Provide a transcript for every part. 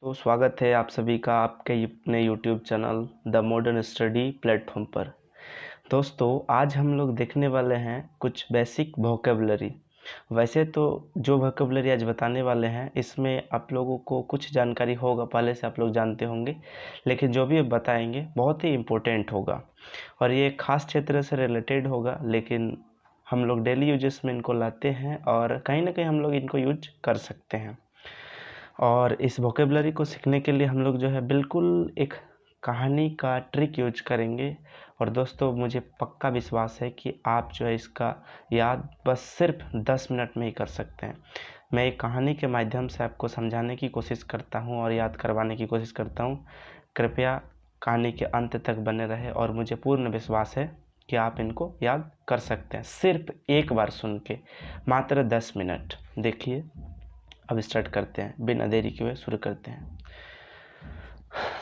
तो स्वागत है आप सभी का आपके अपने YouTube channel the modern study platform पर। दोस्तों, आज हम लोग देखने वाले हैं कुछ बेसिक वोकेबलरी। वैसे तो जो वोकेबलरी आज बताने वाले हैं इसमें आप लोगों को कुछ जानकारी होगा, पहले से आप लोग जानते होंगे, लेकिन जो भी अब बताएंगे बहुत ही इम्पोर्टेंट होगा और ये खास क्षेत्र से रिलेटेड होगा, लेकिन हम लोग डेली यूजेस में इनको लाते हैं और कहीं ना कहीं हम लोग इनको यूज कर सकते हैं। और इस वोकेबलरी को सीखने के लिए हम लोग जो है बिल्कुल एक कहानी का ट्रिक यूज करेंगे। और दोस्तों, मुझे पक्का विश्वास है कि आप जो है इसका याद बस सिर्फ 10 मिनट में ही कर सकते हैं। मैं एक कहानी के माध्यम से आपको समझाने की कोशिश करता हूं और याद करवाने की कोशिश करता हूं। कृपया कहानी के अंत तक बने रहे और मुझे पूर्ण विश्वास है कि आप इनको याद कर सकते हैं सिर्फ एक बार सुन के, मात्र 10 मिनट। देखिए, अब स्टार्ट करते हैं, बिना देरी के हुए शुरू करते हैं।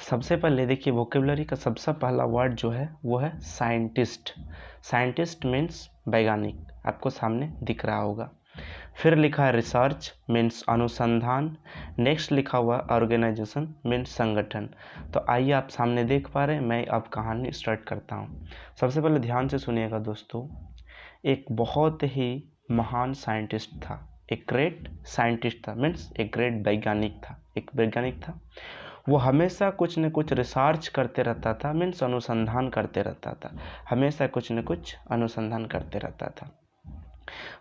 सबसे पहले देखिए, वोकेबलरी का सबसे पहला वर्ड जो है वो है साइंटिस्ट। साइंटिस्ट मीन्स वैज्ञानिक, आपको सामने दिख रहा होगा। फिर लिखा है रिसर्च मीन्स अनुसंधान। नेक्स्ट लिखा हुआ ऑर्गेनाइजेशन मीन्स संगठन। तो आइए, आप सामने देख पा रहे हैं, मैं अब कहानी स्टार्ट करता हूँ। सबसे पहले ध्यान से सुनिएगा दोस्तों। एक बहुत ही महान साइंटिस्ट था, एक ग्रेट साइंटिस्ट था, मीन्स एक ग्रेट वैज्ञानिक था, एक वैज्ञानिक था। वो हमेशा कुछ न कुछ रिसर्च करते रहता था, मीन्स अनुसंधान करते रहता था, हमेशा कुछ न कुछ अनुसंधान करते रहता था,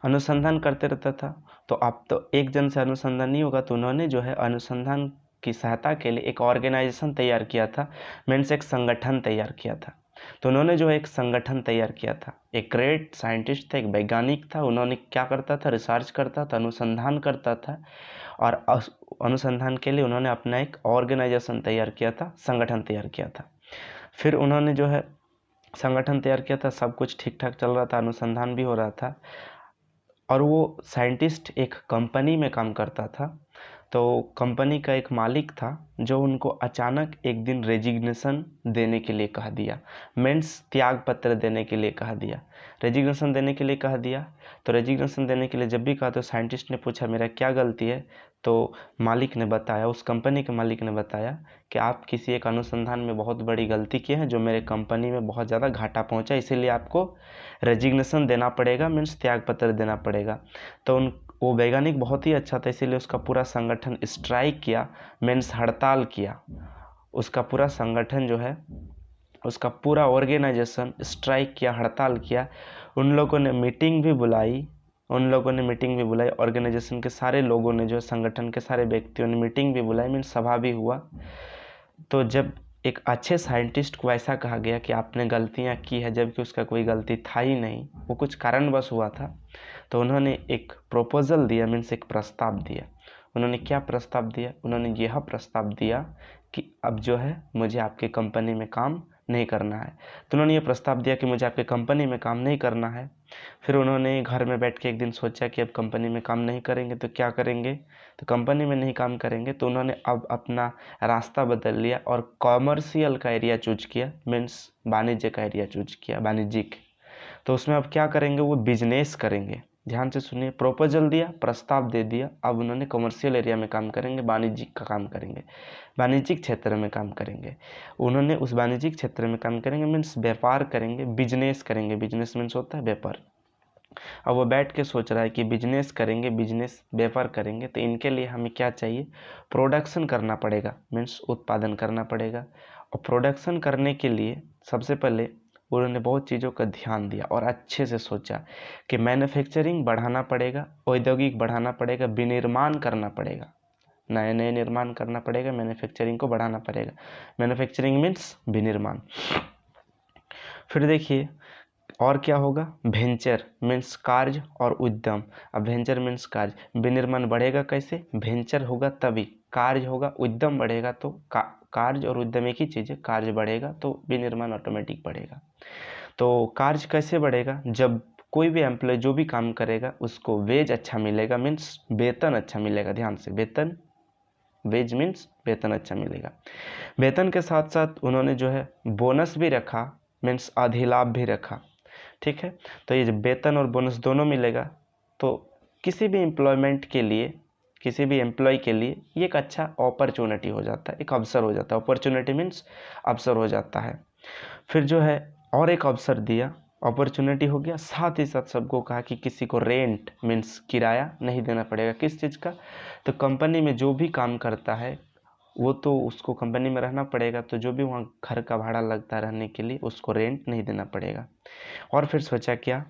अनुसंधान करते रहता था। तो अब तो एक जन से अनुसंधान नहीं होगा, तो उन्होंने जो है अनुसंधान की सहायता के लिए एक ऑर्गेनाइजेशन तैयार किया था, मीन्स एक संगठन तैयार किया था। तो उन्होंने जो एक संगठन तैयार किया था, एक ग्रेट साइंटिस्ट था, एक वैज्ञानिक था। उन्होंने क्या करता था, रिसर्च करता था, अनुसंधान करता था और अनुसंधान के लिए उन्होंने अपना एक ऑर्गेनाइजेशन तैयार किया था, संगठन तैयार किया था। फिर उन्होंने जो है संगठन तैयार किया था, सब कुछ ठीक ठाक चल रहा था, अनुसंधान भी हो रहा था। और वो साइंटिस्ट एक कंपनी में काम करता था। तो कंपनी का एक मालिक था जो उनको अचानक एक दिन रेजिग्नेशन देने के लिए कह दिया, मीन्स त्याग पत्र देने के लिए कह दिया, रेजिग्नेशन देने के लिए कह दिया। तो रेजिग्नेशन देने के लिए जब भी कहा तो साइंटिस्ट ने पूछा मेरा क्या गलती है। तो मालिक ने बताया, उस कंपनी के मालिक ने बताया कि आप किसी एक अनुसंधान में बहुत बड़ी गलती किए हैं जो मेरे कंपनी में बहुत ज़्यादा घाटा पहुंचा, इसीलिए आपको रेजिग्नेशन देना पड़ेगा, मीन्स त्याग पत्र देना पड़ेगा। तो वो वैज्ञानिक बहुत ही अच्छा था, इसीलिए उसका पूरा संगठन स्ट्राइक किया, मीन्स हड़ताल किया। उसका पूरा संगठन जो है, उसका पूरा ऑर्गेनाइजेशन स्ट्राइक किया, हड़ताल किया। उन लोगों ने मीटिंग भी बुलाई, ऑर्गेनाइजेशन के सारे लोगों ने, जो संगठन के सारे व्यक्तियों ने मीटिंग भी बुलाई, मीन्स सभा भी हुआ। तो जब एक अच्छे साइंटिस्ट को ऐसा कहा गया कि आपने गलतियां की है, जबकि उसका कोई गलती था ही नहीं, वो कुछ कारणवश हुआ था, तो उन्होंने एक प्रपोजल दिया, मीन्स एक प्रस्ताव दिया। उन्होंने क्या प्रस्ताव दिया? उन्होंने यह प्रस्ताव दिया कि अब जो है मुझे आपके कंपनी में काम नहीं करना है। तो उन्होंने ये प्रस्ताव दिया कि मुझे आपके कंपनी में काम नहीं करना है। फिर उन्होंने घर में बैठ के एक दिन सोचा कि अब कंपनी में काम नहीं करेंगे तो क्या करेंगे, तो कंपनी में नहीं काम करेंगे तो उन्होंने अब अपना रास्ता बदल लिया और कॉमर्शियल का एरिया चूज किया, मीन्स वाणिज्य का एरिया चूज किया, वाणिज्यिक। तो उसमें अब क्या करेंगे, वो बिजनेस करेंगे। ध्यान से सुनिए, प्रपोजल दिया, प्रस्ताव दे दिया, अब उन्होंने कमर्शियल एरिया में काम करेंगे, वाणिज्यिक का काम करेंगे, वाणिज्यिक क्षेत्र में काम करेंगे। उन्होंने उस वाणिज्यिक क्षेत्र में काम करेंगे, मीन्स व्यापार करेंगे, बिजनेस करेंगे। बिजनेस मीन्स होता है व्यापार। अब वो बैठ के सोच रहा है कि बिजनेस करेंगे, बिजनेस व्यापार करेंगे, तो इनके लिए हमें क्या चाहिए, प्रोडक्शन करना पड़ेगा, मीन्स उत्पादन करना पड़ेगा। और प्रोडक्शन करने के लिए सबसे पहले उन्होंने बहुत चीज़ों का ध्यान दिया और अच्छे से सोचा कि मैन्युफैक्चरिंग बढ़ाना पड़ेगा, औद्योगिक बढ़ाना पड़ेगा, विनिर्माण करना पड़ेगा, नए नए निर्माण करना पड़ेगा, मैन्युफैक्चरिंग को बढ़ाना पड़ेगा। मैन्युफैक्चरिंग मीन्स विनिर्माण। फिर देखिए और क्या होगा, वेंचर मीन्स कार्य और उद्यम। अब वेंचर मीन्स कार्य, विनिर्माण बढ़ेगा कैसे, वेंचर होगा तभी, कार्य होगा, उद्यम बढ़ेगा तो कार्य और उद्यम एक ही चीज़ है, कार्य बढ़ेगा तो विनिर्माण ऑटोमेटिक बढ़ेगा। तो कार्य कैसे बढ़ेगा, जब कोई भी एम्प्लॉय जो भी काम करेगा उसको वेज अच्छा मिलेगा, मीन्स वेतन अच्छा मिलेगा। ध्यान से, वेतन, वेज मीन्स वेतन अच्छा मिलेगा। वेतन के साथ साथ उन्होंने जो है बोनस भी रखा, मीन्स अधिलाभ भी रखा। ठीक है, तो ये जब वेतन और बोनस दोनों मिलेगा तो किसी भी एम्प्लॉयमेंट के लिए किसी भी एम्प्लॉय के लिए ये एक अच्छा अपॉर्चुनिटी हो जाता है, एक अवसर हो जाता है। अपॉर्चुनिटी मीन्स अवसर हो जाता है। फिर जो है और एक अवसर दिया, अपॉर्चुनिटी हो गया, साथ ही साथ सबको कहा कि किसी को रेंट मीन्स किराया नहीं देना पड़ेगा। किस चीज़ का? तो कंपनी में जो भी काम करता है वो तो उसको कंपनी में रहना पड़ेगा, तो जो भी वहाँ घर का भाड़ा लगता है रहने के लिए उसको रेंट नहीं देना पड़ेगा। और फिर सोचा क्या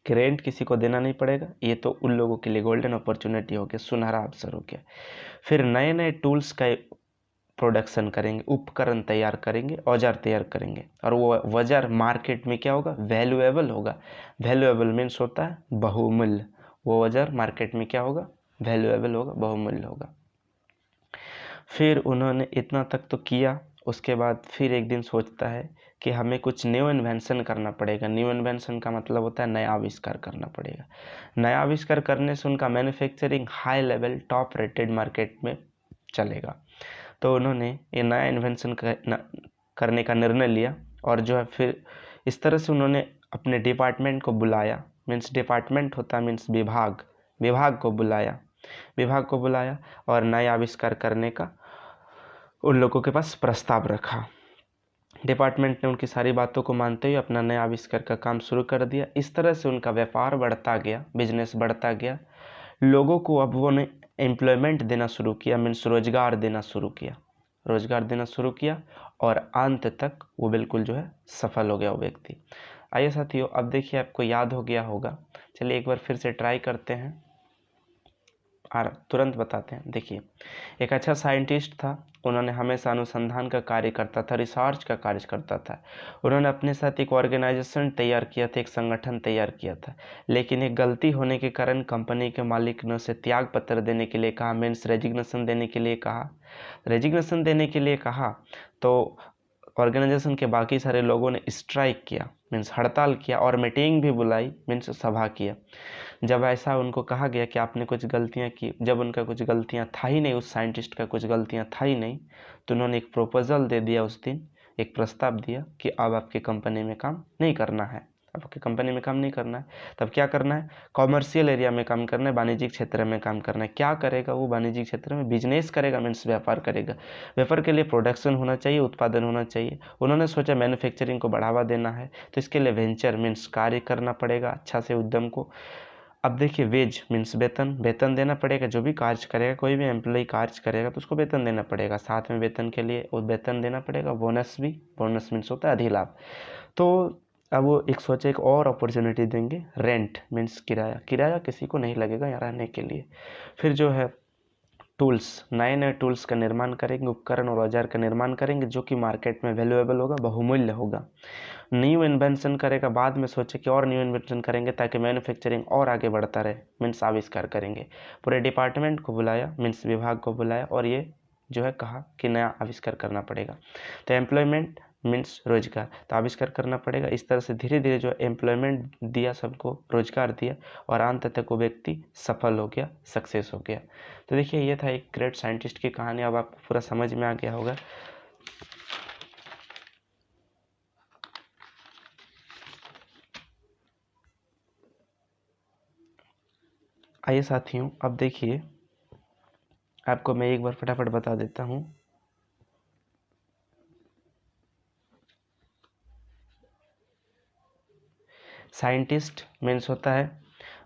कि रेंट किसी को देना नहीं पड़ेगा, ये तो उन लोगों के लिए गोल्डन अपॉर्चुनिटी हो गया, सुनहरा अवसर हो गया। फिर नए नए टूल्स का प्रोडक्शन करेंगे, उपकरण तैयार करेंगे, औजार तैयार करेंगे, और वो औजार मार्केट में क्या होगा? वैल्यूएबल होगा। वैल्यूएबल मीन्स होता है बहुमूल्य। वो औजार मार्केट में क्या होगा? वैल्यूएबल होगा, बहुमूल्य होगा। फिर उन्होंने इतना तक तो किया, उसके बाद फिर एक दिन सोचता है कि हमें कुछ न्यू इन्वेंशन करना पड़ेगा। न्यू इन्वेंशन का मतलब होता है नया आविष्कार करना पड़ेगा। नया आविष्कार करने से उनका manufacturing high level top rated market में चलेगा। तो उन्होंने ये नया इन्वेंशन करने का निर्णय लिया, और जो है फिर इस तरह से उन्होंने अपने डिपार्टमेंट को बुलाया, मीन्स डिपार्टमेंट होता है मीन्स विभाग, विभाग को बुलाया और नया आविष्कार करने का उन लोगों के पास प्रस्ताव रखा। डिपार्टमेंट ने उनकी सारी बातों को मानते हुए अपना नया आविष्कार का काम शुरू कर दिया। इस तरह से उनका व्यापार बढ़ता गया, बिजनेस बढ़ता गया। लोगों को अब वो ने एम्प्लॉयमेंट देना शुरू किया, मीन्स रोजगार देना शुरू किया, और अंत तक वो बिल्कुल जो है सफल हो गया वो व्यक्ति। आइए साथियों, अब देखिए आपको याद हो गया होगा, चलिए एक बार फिर से ट्राई करते हैं और तुरंत बताते हैं। देखिए, एक अच्छा साइंटिस्ट था, उन्होंने हमेशा अनुसंधान का कार्य करता था, रिसर्च का कार्य करता था। उन्होंने अपने साथ एक ऑर्गेनाइजेशन तैयार किया था, एक संगठन तैयार किया था, लेकिन एक गलती होने के कारण कंपनी के मालिक ने उसे त्याग पत्र देने के लिए कहा, मीन्स रेजिग्नेशन देने के लिए कहा। तो ऑर्गेनाइजेशन के बाकी सारे लोगों ने स्ट्राइक किया, मीन्स हड़ताल किया, और मीटिंग भी बुलाई, मीन्स सभा किया। जब ऐसा उनको कहा गया कि आपने कुछ गलतियां की, जब उनका कुछ गलतियां था ही नहीं, उस साइंटिस्ट का कुछ गलतियां था ही नहीं, तो उन्होंने एक प्रपोजल दे दिया उस दिन, एक प्रस्ताव दिया कि अब आपकी कंपनी में काम नहीं करना है, तब क्या करना है? कॉमर्शियल एरिया में काम करना है, वाणिज्यिक क्षेत्र में काम करना है। क्या करेगा वो? वाणिज्यिक क्षेत्र में बिजनेस करेगा, मीन्स व्यापार करेगा। व्यापार के लिए प्रोडक्शन होना चाहिए, उत्पादन होना चाहिए। उन्होंने सोचा मैन्युफैक्चरिंग को बढ़ावा देना है, तो इसके लिए वेंचर मीन्स कार्य करना पड़ेगा अच्छा से उद्यम को। अब देखिए, वेज मीन्स वेतन देना पड़ेगा। जो भी कार्य करेगा, कोई भी एम्प्लॉय कार्य करेगा तो उसको वेतन देना पड़ेगा, साथ में वेतन के लिए वो वेतन देना पड़ेगा। बोनस मीन्स होता है अधिलाभ। तो अब वो एक सोचे एक और अपॉर्चुनिटी देंगे, रेंट मीन्स किराया किसी को नहीं लगेगा यहाँ रहने के लिए। फिर जो है नए नए टूल्स का निर्माण करेंगे, उपकरण और औजार का निर्माण करेंगे, जो कि मार्केट में वैल्यूएबल होगा, बहुमूल्य होगा। न्यू इन्वेंशन करेगा, बाद में सोचे कि और न्यू इन्वेंशन करेंगे ताकि मैन्युफैक्चरिंग और आगे बढ़ता रहे, मीन्स आविष्कार करेंगे। पूरे डिपार्टमेंट को बुलाया, मीन्स विभाग को बुलाया, और ये जो है कहा कि नया आविष्कार करना पड़ेगा। तो एम्प्लॉयमेंट मीन्स रोजगार, तो आविष्कार करना पड़ेगा। इस तरह से धीरे धीरे जो एम्प्लॉयमेंट दिया, सबको रोजगार दिया, और अंत तक वो व्यक्ति सफल हो गया, सक्सेस हो गया। तो देखिए, ये था एक ग्रेट साइंटिस्ट की कहानी। अब आपको पूरा समझ में आ गया होगा। आइए साथियों, अब देखिए आपको मैं एक बार फटाफट बता देता हूँ। साइंटिस्ट मीन्स होता है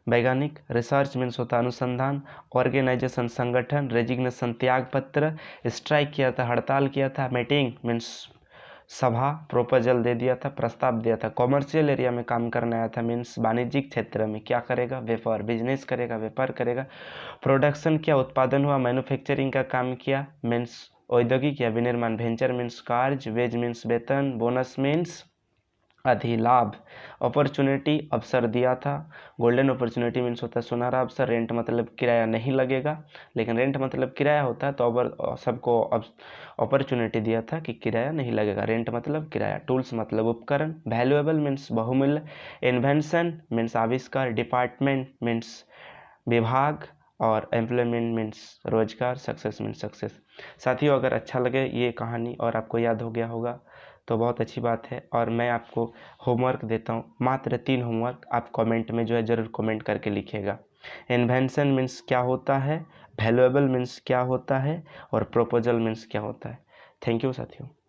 वैज्ञानिक, रिसर्च मीन्स होता है अनुसंधान, ऑर्गेनाइजेशन संगठन, रेजिग्नेशन त्याग पत्र, स्ट्राइक किया था, हड़ताल किया था, मीटिंग मीन्स सभा, प्रोपोजल दे दिया था, प्रस्ताव दिया था। कॉमर्शियल एरिया में काम करने आया था, मीन्स वाणिज्यिक क्षेत्र में क्या करेगा? बिजनेस करेगा, व्यापार करेगा। प्रोडक्शन किया, उत्पादन हुआ, मैन्युफैक्चरिंग का काम किया, मीन्स औद्योगिक या विनिर्माण। वेंचर मीन्स कार्य, वेज मीन्स वेतन, बोनस मीन्स अधिलाभ। अपॉर्चुनिटी अवसर दिया था, गोल्डन अपॉर्चुनिटी मीन्स होता है सुनहरा अवसर। रेंट मतलब किराया नहीं लगेगा, लेकिन रेंट मतलब किराया होता है, तो सबको अपॉर्चुनिटी दिया था कि किराया नहीं लगेगा, रेंट मतलब किराया। टूल्स मतलब उपकरण, वैल्यूएबल मीन्स बहुमूल्य, इन्वेंशन मीन्स आविष्कार, डिपार्टमेंट मीन्स विभाग, और एम्प्लॉयमेंट मीन्स रोजगार, सक्सेस मीन्स सक्सेस। साथियों, अगर अच्छा लगे ये कहानी और आपको याद हो गया होगा तो बहुत अच्छी बात है, और मैं आपको होमवर्क देता हूँ, मात्र 3 होमवर्क। आप कमेंट में जो है ज़रूर कमेंट करके लिखिएगा। इन्वेंशन मीन्स क्या होता है, वैल्यूएबल मीन्स क्या होता है और प्रोपोजल मीन्स क्या होता है। थैंक यू साथियों।